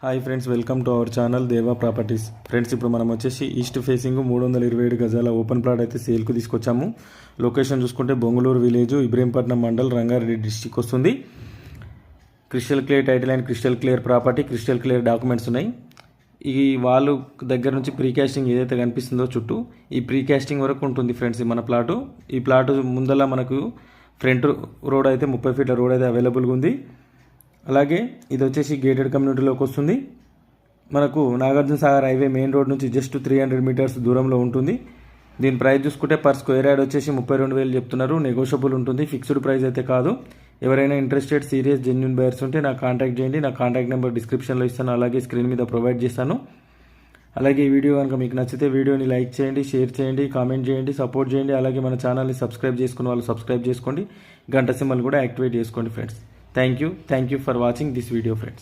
Hi friends, welcome to our channel దేవా properties. Friends, ఇప్పుడు మనం వచ్చేసి ఈస్ట్ ఫేసింగ్ 327 గజాల ఓపెన్ ప్లాట్ అయితే సేల్కు తీసుకొచ్చాము. లొకేషన్ చూసుకుంటే బొంగుళూరు విలేజ్, ఇబ్రహీంపట్నం మండల్, రంగారెడ్డి డిస్టిక్ వస్తుంది. Crystal clear title and crystal clear property, crystal clear documents ఉన్నాయి. ఈ వాళ్ళు దగ్గర నుంచి ప్రీకాస్టింగ్ ఏదైతే కనిపిస్తుందో చుట్టూ ఈ ప్రీకాస్టింగ్ వరకు ఉంటుంది ఫ్రెండ్స్ మన ప్లాటు. ఈ ప్లాటు ముందల మనకు ఫ్రంట్ రోడ్ అయితే 30 ఫీట్ల రోడ్ అయితే అవైలబుల్గా ఉంది. అలాగే ఇది వచ్చేసి గేటెడ్ కమ్యూనిటీలోకి వస్తుంది. మనకు Nagarjuna Sagar highway main road నుంచి జస్ట్ 300 మీటర్స్ దూరంలో ఉంటుంది. దీని ప్రైస్ చూసుకుంటే పర్ స్క్వేర్ యార్డ్ వచ్చేసి 32,000 చెప్తున్నారు. నెగోషియబుల్ ఉంటుంది, ఫిక్స్డ్ ప్రైస్ అయితే కాదు. ఎవరైనా ఇంట్రెస్టెడ్ సీరియస్ జెన్యూన్ బయర్స్ ఉంటే నాకు కాంటాక్ట్ చేయండి. నా కాంటాక్ట్ నెంబర్ డిస్క్రిప్షన్లో ఇస్తాను, అలాగే స్క్రీన్ మీద ప్రొవైడ్ చేస్తాను. అలాగే ఈ వీడియో కనుక మీకు నచ్చితే వీడియోని లైక్ చేయండి, షేర్ చేయండి, కామెంట్ చేయండి, సపోర్ట్ చేయండి. అలాగే మన ఛానల్ని సబ్స్క్రైబ్ చేసుకున్న వాళ్ళు సబ్స్క్రైబ్ చేసుకోండి, గంట సింబల్ కూడా యాక్టివేట్ చేసుకోండి friends. Thank you for watching this video, friends.